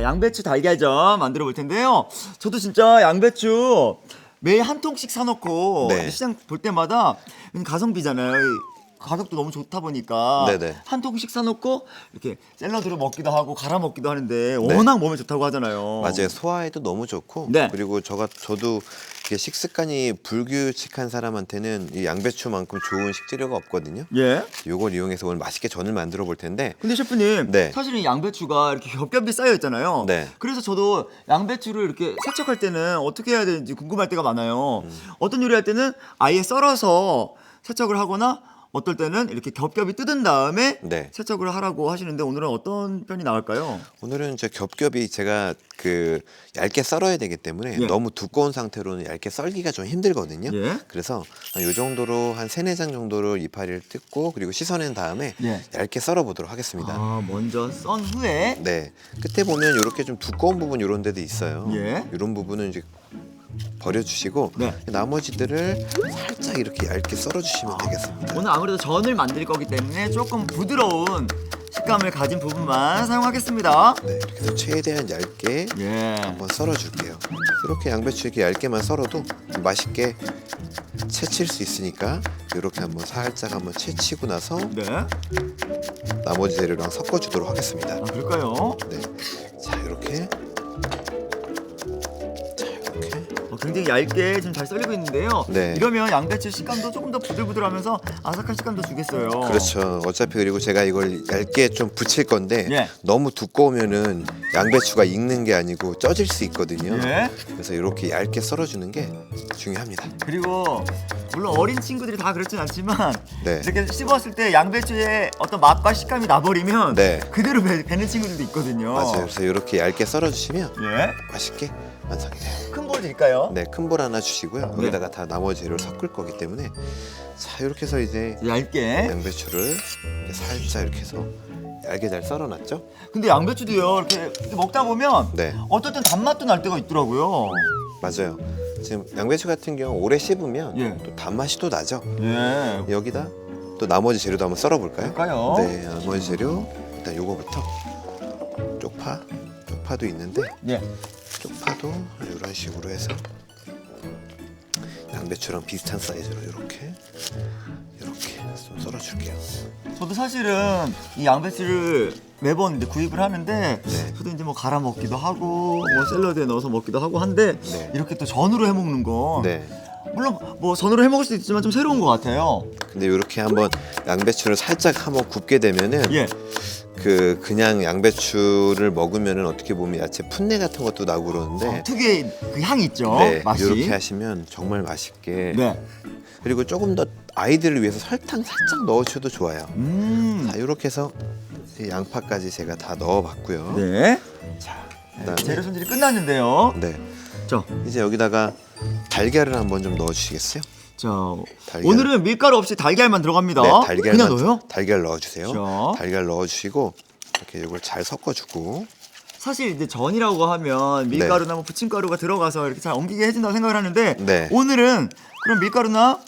자, 양배추 달걀전 만들어 볼 텐데요. 저도 진짜 양배추 매일 한 통씩 사놓고 네. 시장 볼 때마다 가성비잖아요. 가격도 너무 좋다 보니까 네네. 한 통씩 사놓고 이렇게 샐러드로 먹기도 하고 갈아 먹기도 하는데 워낙 몸에 좋다고 하잖아요. 맞아요. 소화에도 너무 좋고 네. 그리고 저도 이게 식습관이 불규칙한 사람한테는 이 양배추만큼 좋은 식재료가 없거든요. 예. 요걸 이용해서 오늘 맛있게 전을 만들어 볼 텐데 근데 셰프님, 네. 사실은 이 양배추가 이렇게 겹겹이 쌓여 있잖아요. 네. 그래서 저도 양배추를 이렇게 세척할 때는 어떻게 해야 되는지 궁금할 때가 많아요. 어떤 요리할 때는 아예 썰어서 세척을 하거나 어떨 때는 이렇게 겹겹이 뜯은 다음에 네. 세척을 하라고 하시는데 오늘은 어떤 편이 나을까요? 오늘은 저 겹겹이 제가 그 얇게 썰어야 되기 때문에 예. 너무 두꺼운 상태로는 얇게 썰기가 좀 힘들거든요. 예. 그래서 이 정도로 한 3-4장 정도를 이파리를 뜯고 그리고 씻어낸 다음에 예. 얇게 썰어 보도록 하겠습니다. 아, 먼저 썬 후에 네. 끝에 보면 이렇게 좀 두꺼운 부분 이런 데도 있어요. 예. 이런 부분은 이제 버려주시고 네. 나머지들을 살짝 이렇게 얇게 썰어주시면 되겠습니다. 오늘 아무래도 전을 만들 거기 때문에 조금 부드러운 식감을 가진 부분만 사용하겠습니다. 네, 이렇게 해서 최대한 얇게 예. 한번 썰어줄게요. 이렇게 양배추 이렇게 얇게만 썰어도 맛있게 채칠 수 있으니까 이렇게 한번 살짝 한번 채치고 나서 네. 나머지 재료랑 섞어주도록 하겠습니다. 아, 그럴까요? 네, 자 이렇게 굉장히 얇게 지금 잘 썰리고 있는데요. 네. 이러면 양배추 식감도 조금 더 부들부들하면서 아삭한 식감도 주겠어요. 그렇죠. 어차피 그리고 제가 이걸 얇게 좀 붙일 건데 예. 너무 두꺼우면은 양배추가 익는 게 아니고 쪄질 수 있거든요. 예. 그래서 이렇게 얇게 썰어주는 게 중요합니다. 그리고 물론 어린 친구들이 다 그렇진 않지만 네. 이렇게 씹었을 때 양배추의 어떤 맛과 식감이 나버리면 네. 그대로 배는 친구들도 있거든요. 맞아요. 그래서 이렇게 얇게 썰어주시면 예. 맛있게 완성이 돼요. 큰 볼 드릴까요? 네, 큰 볼 하나 주시고요. 네. 여기다가 다 나머지 재료를 섞을 거기 때문에 자 이렇게 해서 이제 얇게. 양배추를 이렇게 살짝 이렇게 해서 얇게 잘 썰어놨죠. 근데 양배추도요 이렇게 먹다 보면 네, 어떨 땐 단맛도 날 때가 있더라고요. 맞아요. 지금 양배추 같은 경우 오래 씹으면 예. 또 단맛이 또 나죠. 예. 여기다 또 나머지 재료도 한번 썰어볼까요? 그럴까요? 네, 나머지 재료 일단 요거부터 쪽파도 있는데 예. 쪽파도 이런 식으로 해서 양배추랑 비슷한 사이즈로 이렇게 좀 썰어줄게요. 저도 사실은 이 양배추를 매번 이제 구입을 하는데 네. 저도 이제 뭐 갈아 먹기도 하고 뭐 샐러드에 넣어서 먹기도 하고 한데 네. 이렇게 또 전으로 해 먹는 건 네. 물론 뭐 전으로 해 먹을 수도 있지만 좀 새로운 것 같아요. 근데 이렇게 한번 양배추를 살짝 한번 굽게 되면은 예. 그냥 양배추를 먹으면은 어떻게 보면 야채 풋내 같은 것도 나고 그러는데 특유의 그 향이 있죠. 네, 맛이. 이렇게 하시면 정말 맛있게 네. 그리고 조금 더 아이들을 위해서 설탕 살짝 넣어줘도 좋아요. 자 이렇게 해서 이 양파까지 제가 다 넣어봤고요. 네. 자 재료 그다음에 손질이 끝났는데요. 네 자, 이제 여기다가 달걀을 한번 좀 넣어주시겠어요? 자 달걀. 오늘은 밀가루 없이 달걀만 들어갑니다. 네, 달걀 그냥 넣어요? 달걀 넣어주세요. 자. 달걀 넣어주시고 이렇게 이걸 잘 섞어주고 사실 이제 전이라고 하면 밀가루나 뭐 부침가루가 들어가서 이렇게 잘 옮기게 해준다고 생각을 하는데 네. 오늘은 그런 밀가루나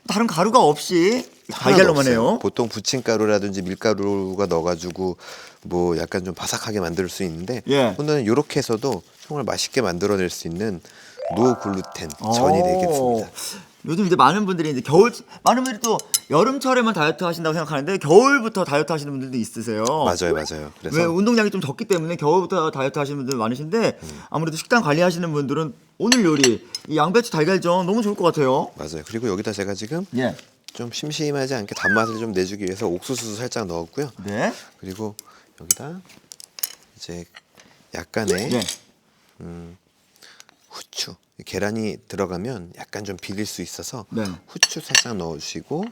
다른 가루가 없이 하나도 달걀로만 없어요. 해요. 보통 부침가루라든지 밀가루가 넣어가지고 뭐 약간 좀 바삭하게 만들 수 있는데 예. 오늘은 이렇게 해서도 정말 맛있게 만들어낼 수 있는 무글루텐 전이 되겠습니다. 요즘 이제 많은 분들이 이제 많은 분들이 또 여름철에만 다이어트 하신다고 생각하는데 겨울부터 다이어트 하시는 분들도 있으세요. 맞아요. 그래서 왜 운동량이 좀 적기 때문에 겨울부터 다이어트 하시는 분들 많으신데 아무래도 식단 관리하시는 분들은 오늘 요리 이 양배추 달걀전 너무 좋을 것 같아요. 맞아요. 그리고 여기다 제가 지금 예. 좀 심심하지 않게 단맛을 좀 내주기 위해서 옥수수도 살짝 넣었고요. 네. 그리고 여기다 이제 약간의 네. 후추. 계란이 들어가면 약간 좀 비릴 수 있어서 네. 후추 살짝 넣어주시고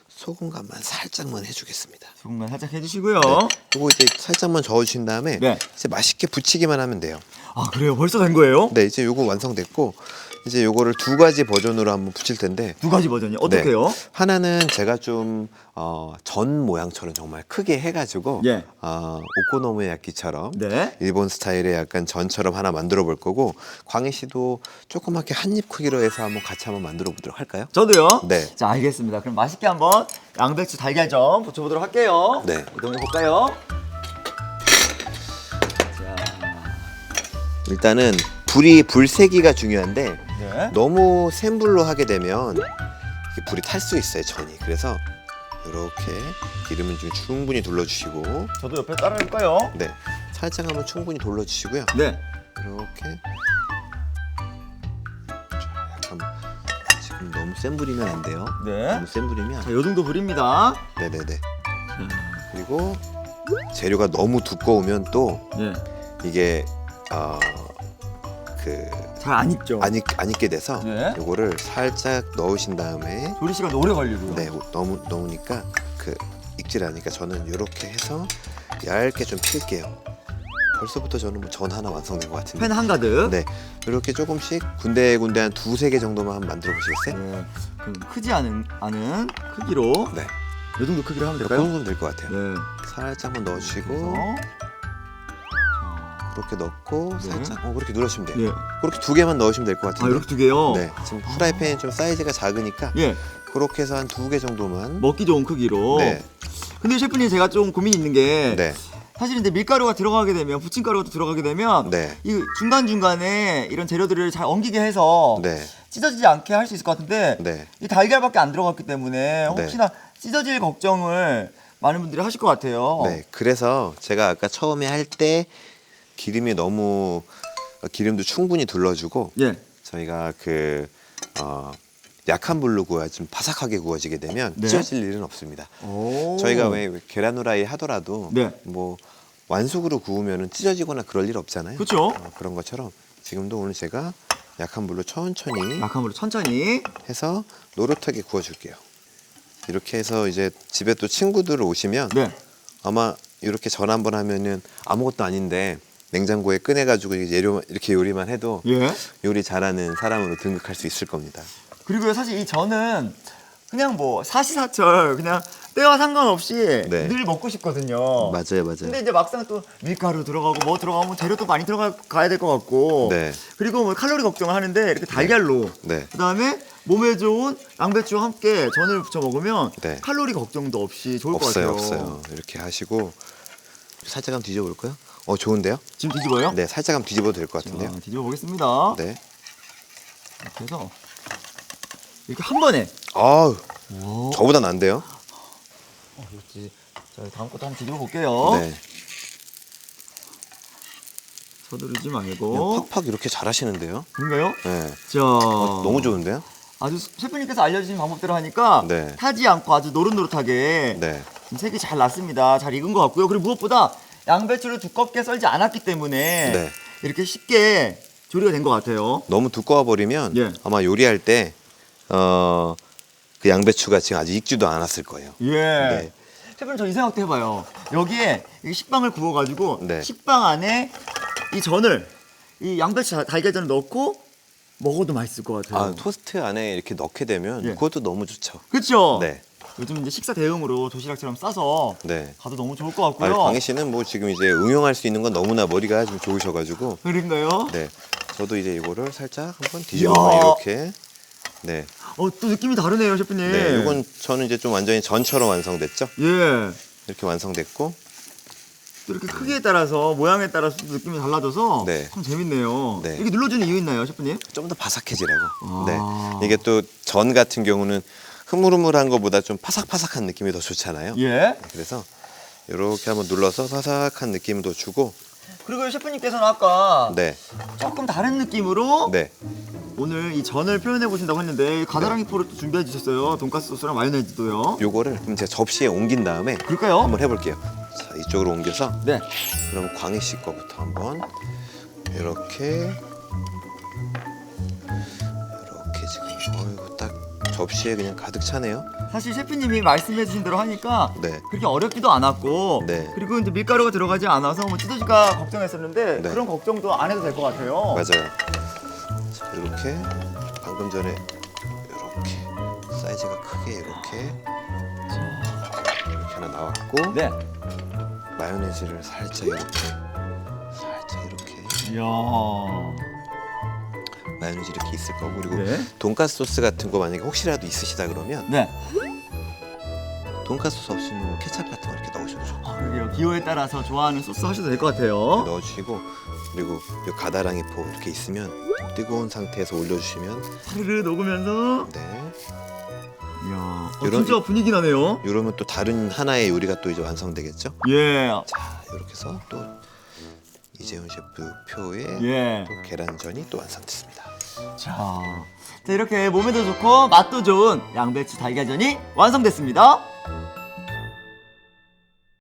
소금 간만 살짝만 해주겠습니다. 조금만 살짝 해주시고요. 네. 그리고 이제 살짝만 저어주신 다음에 네. 이제 맛있게 부치기만 하면 돼요. 아 그래요? 벌써 된 거예요? 네, 이제 요거 완성됐고 이제 요거를 2가지 버전으로 한번 부칠 텐데 두 가지 버전이요? 어떻게요? 네. 하나는 제가 좀 전 모양처럼 정말 크게 해가지고 예. 오코노미야키처럼 네. 일본 스타일의 약간 전처럼 하나 만들어 볼 거고 광희 씨도 조그맣게 한 입 크기로 해서 한번 같이 한번 만들어 보도록 할까요? 저도요? 네. 자 알겠습니다. 그럼 맛있게 한번 양배추 달걀전 부쳐보도록 할게요. 네. 이동해 볼까요? 자, 일단은 불세기가 중요한데 네. 너무 센 불로 하게 되면 이게 불이 탈 수 있어요, 전이. 그래서 이렇게 기름을 좀 충분히 둘러주시고, 저도 옆에 따라할까요? 네, 살짝 한번 충분히 둘러주시고요. 네. 이렇게 자, 약간 지금 너무 센 불이면 안 돼요. 네. 너무 센 불이면 자, 요 정도 불입니다. 네네네. 그리고 재료가 너무 두꺼우면 또 네. 이게 그 잘 안 익죠. 안 익게 돼서 네. 요거를 살짝 넣으신 다음에 조리 시간도 오래 걸리고요. 네, 너무 넣으니까 그 익질 않으니까 저는 이렇게 해서 얇게 좀 필게요. 벌써부터 저는 뭐 전 하나 완성된 것 같은데. 팬 한가득. 네, 이렇게 조금씩 군데군데 한 두세 개 정도만 한번 만들어 보시겠어요? 네. 그럼 크지 않은 크기로 네, 요 정도 크기로 하면 이 될까요? 정도면 될 것 같아요. 네. 살짝 한번 넣어주시고 그래서 그렇게 넣고 네. 살짝 그렇게 누르시면 돼요. 예. 그렇게 두 개만 넣으시면 될 것 아, 같은데. 이렇게 두 개요? 네, 지금 프라이팬이 좀 사이즈가 작으니까 예. 그렇게 해서 한 두 개 정도만. 먹기 좋은 크기로. 네, 근데 셰프님 제가 좀 고민이 있는 게 네, 사실 이제 밀가루가 들어가게 되면 부침가루가 들어가게 되면 네, 이 중간중간에 이런 재료들을 잘 엉키게 해서 네, 찢어지지 않게 할 수 있을 것 같은데 네. 이 달걀밖에 안 들어갔기 때문에 네. 혹시나 찢어질 걱정을 많은 분들이 하실 것 같아요. 네, 그래서 제가 아까 처음에 할 때 기름이 너무 기름도 충분히 둘러주고 예. 저희가 약한 불로 좀 바삭하게 구워지게 되면 네. 찢어질 일은 없습니다. 오. 저희가 왜 계란 후라이 하더라도 네. 뭐 완숙으로 구우면은 찢어지거나 그럴 일 없잖아요. 그렇죠. 그런 것처럼 지금도 오늘 제가 약한 불로 천천히 약한 불로 천천히. 해서 노릇하게 구워줄게요. 이렇게 해서 이제 집에 또 친구들 오시면 네. 아마 이렇게 전 한번 하면은 아무것도 아닌데 냉장고에 꺼내가지고 이렇게 요리만 해도 예. 요리 잘하는 사람으로 등극할 수 있을 겁니다. 그리고 사실 이 전은 그냥 뭐 사시사철 그냥 때와 상관없이 네. 늘 먹고 싶거든요. 맞아요, 맞아요. 근데 이제 막상 또 밀가루 들어가고 뭐 들어가고 재료도 많이 들어가야 될 것 같고 네. 그리고 뭐 칼로리 걱정을 하는데 이렇게 달걀로 네. 그다음에 몸에 좋은 양배추와 함께 전을 부쳐 먹으면 네. 칼로리 걱정도 없이 좋을 것 없어요, 같아요. 없어요. 이렇게 하시고 살짝 한번 뒤져볼까요? 좋은데요? 지금 뒤집어요? 네, 살짝 한번 뒤집어도 될 것 같은데요. 자, 뒤집어 보겠습니다. 네. 이렇게 해서 이렇게 한 번에. 아우, 오. 저보다 난데요? 그렇지. 자, 다음 것도 한번 뒤집어 볼게요. 네. 서두르지 그냥 말고. 팍팍 이렇게 잘하시는데요? 그런가요? 네. 자, 너무 좋은데요? 아주 셰프님께서 알려주신 방법대로 하니까 네. 타지 않고 아주 노릇노릇하게 네. 색이 잘 났습니다. 잘 익은 것 같고요. 그리고 무엇보다 양배추를 두껍게 썰지 않았기 때문에 네. 이렇게 쉽게 조리가 된 것 같아요. 너무 두꺼워 버리면 예. 아마 요리할 때 그 양배추가 지금 아직 익지도 않았을 거예요. 예. 네. 셰프님 저 이 생각도 해봐요. 여기에 이 식빵을 구워가지고 네. 식빵 안에 이 전을 이 양배추 달걀전을 넣고 먹어도 맛있을 것 같아요. 토스트 안에 이렇게 넣게 되면 예. 그것도 너무 좋죠. 그렇죠? 네. 요즘 이제 식사 대용으로 도시락처럼 싸서 네. 가도 너무 좋을 것 같고요. 광희 씨는 뭐 지금 이제 응용할 수 있는 건 너무나 머리가 좀 좋으셔가지고 그런가요? 네. 저도 이제 이거를 살짝 한번 뒤집어 이야. 이렇게. 네. 또 느낌이 다르네요, 셰프님. 네. 이건 저는 이제 좀 완전히 전처럼 완성됐죠. 예. 이렇게 완성됐고. 또 이렇게 크기에 따라서 모양에 따라서 또 느낌이 달라져서 네. 참 재밌네요. 네. 이렇게 눌러주는 이유 있나요, 셰프님? 좀 더 바삭해지라고. 아. 네. 이게 또 전 같은 경우는 흐물흐물한 것보다 좀 파삭파삭한 느낌이 더 좋잖아요. 예. 그래서 이렇게 한번 눌러서 바삭한 느낌도 주고. 그리고 셰프님께서는 아까 네. 조금 다른 느낌으로 네. 오늘 이 전을 표현해 보신다고 했는데 가다랑이 포를 또 준비해 주셨어요. 돈가스 소스랑 마요네즈도요. 요거를 그럼 제가 접시에 옮긴 다음에 그럴까요? 한번 해볼게요. 자, 이쪽으로 옮겨서 네. 그럼 광희 씨 거부터 한번 이렇게 지금 어이구 딱 접시에 그냥 가득 차네요. 사실 셰프님이 말씀해 주신 대로 하니까 네. 그렇게 어렵기도 않았고 네. 그리고 이제 밀가루가 들어가지 않아서 뭐 찢어질까 걱정했었는데 네. 그런 걱정도 안 해도 될 것 같아요. 맞아요. 자, 이렇게 방금 전에 이렇게 사이즈가 크게 이렇게 하나 나왔고 네. 마요네즈를 살짝 이렇게 이야. 마요네즈 이렇게 있을 거고 그리고 네. 돈가스 소스 같은 거 만약에 혹시라도 있으시다 그러면 네. 돈가스 소스 없으면 뭐 케찹 같은 거 이렇게 넣으셔도 좋고 아, 그러게요. 기호에 따라서 좋아하는 소스 하셔도 될 것 같아요. 넣어주시고 그리고 요 가다랑이 포 이렇게 있으면 뜨거운 상태에서 올려주시면 사르르 녹으면서. 네. 이야, 요런- 진짜 분위기 나네요. 이러면 또 다른 하나의 요리가 또 이제 완성되겠죠? 예. 자 이렇게 해서 또 이재훈 셰프 표의 예. 또 계란전이 또 완성됐습니다. 자, 이렇게 몸에도 좋고 맛도 좋은 양배추 달걀전이 완성됐습니다.